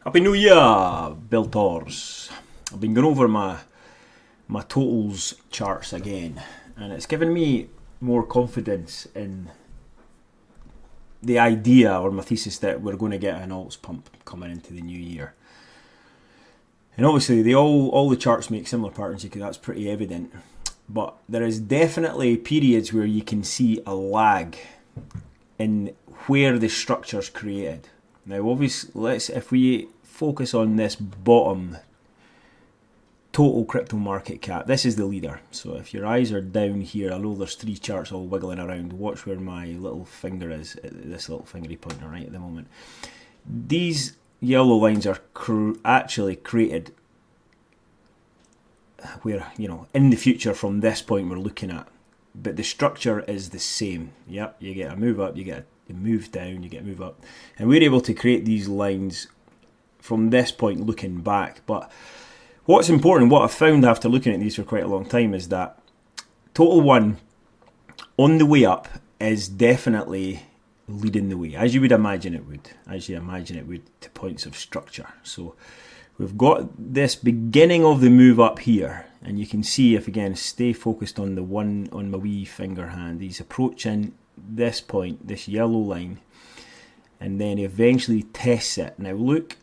Happy New Year, Builders. I've been going over my totals charts again, and it's given me more confidence in the idea or my thesis that we're going to get an alts pump coming into the new year. And obviously, all the charts make similar patterns, because that's pretty evident. But there is definitely periods where you can see a lag in where the structure's created. Now, obviously, if we focus on this bottom total crypto market cap, this is the leader. So if your eyes are down here, I know there's three charts all wiggling around. Watch where my little finger is, this little fingery pointer right at the moment. These yellow lines are actually created where, in the future from this point we're looking at. But the structure is the same. Yep, you get a move up, you get a move down, you get a move up. And we're able to create these lines from this point looking back. But what's important, what I've found after looking at these for quite a long time, is that Total 1 on the way up is definitely leading the way, as you would imagine it would, to points of structure. So we've got this beginning of the move up here, and you can see, if again stay focused on the one on my wee finger hand, he's approaching this point, this yellow line, and then eventually tests it. Now look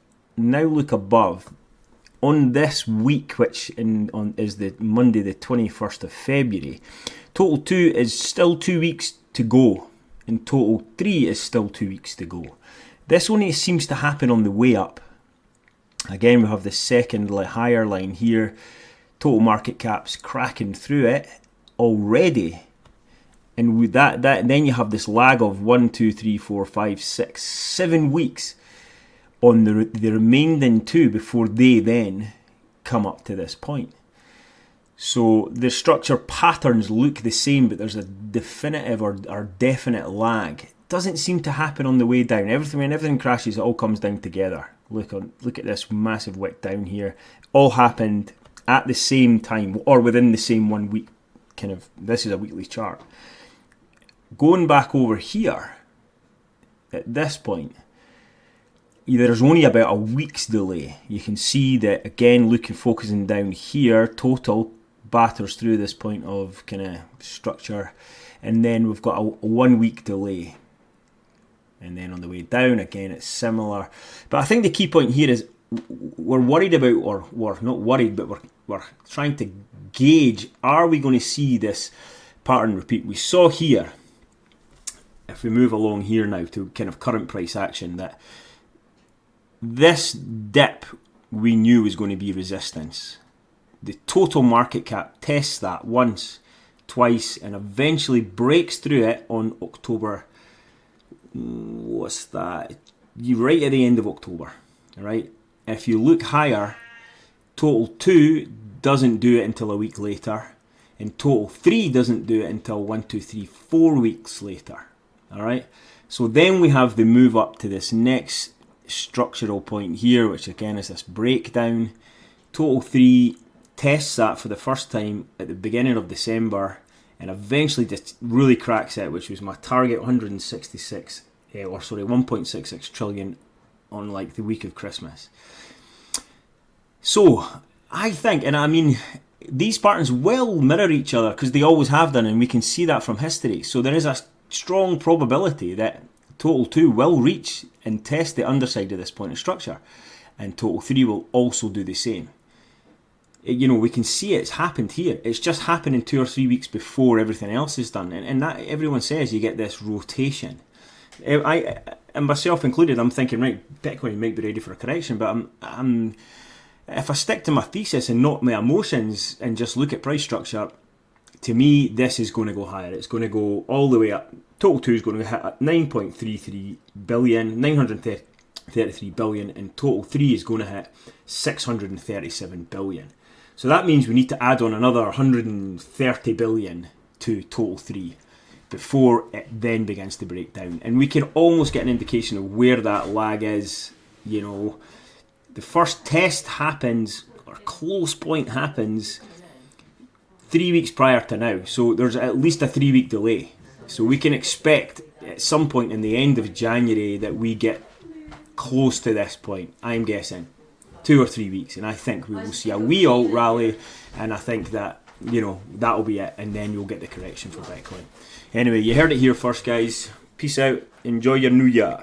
above. On this week, which is the Monday the 21st of February, Total 2 is still 2 weeks to go, and Total 3 is still 2 weeks to go. This only seems to happen on the way up. Again, we have the second higher line here. Total market cap's cracking through it already. And with that, then you have this lag of 1, 2, 3, 4, 5, 6, 7 weeks on the remaining two before they then come up to this point. So the structure patterns look the same, but there's a definitive or definite lag. It doesn't seem to happen on the way down. When everything crashes, it all comes down together. Look at this massive wick down here. All happened at the same time or within the same 1 week. This is a weekly chart. Going back over here at this point, there's only about a week's delay. You can see that again, focusing down here, Total batters through this point of structure, and then we've got a 1 week delay. And then on the way down, again, it's similar. But I think the key point here is we're worried about, or we're not worried, but we're trying to gauge, are we going to see this pattern repeat? We saw here, if we move along here now to current price action, that this dip we knew was going to be resistance. The total market cap tests that once, twice, and eventually breaks through it on October. What's that? You right at the end of October, right? If you look higher, Total 2 doesn't do it until a week later, and Total 3 doesn't do it until 1, 2, 3, 4 weeks later. All right. So then we have the move up to this next structural point here, which again is this breakdown. Total 3 tests that for the first time at the beginning of December, and eventually just really cracks it, which was my target, 1.66 trillion on the week of Christmas. So I think, and I mean, these patterns will mirror each other because they always have done, and we can see that from history. So there is a strong probability that Total 2 will reach and test the underside of this point of structure, and Total 3 will also do the same. We can see it's happened here. It's just happening 2 or 3 weeks before everything else is done, and that everyone says you get this rotation. I and myself included, I'm thinking, right, Bitcoin might be ready for a correction, but I'm if I stick to my thesis and not my emotions and just look at price structure, to me, this is going to go higher. It's going to go all the way up. Total 2 is going to hit at 9.33 billion, 933 billion, and Total 3 is going to hit 637 billion. So that means we need to add on another 130 billion to Total 3 before it then begins to break down. And we can almost get an indication of where that lag is. The first test happens, or close point happens, 3 weeks prior to now. So there's at least a 3 week delay. So we can expect at some point in the end of January that we get close to this point. I'm guessing 2 or 3 weeks, and I think we will see a wee alt rally, and I think that, you know, that'll be it, and then you'll get the correction for Bitcoin. Anyway, you heard it here first, guys. Peace out. Enjoy your new year.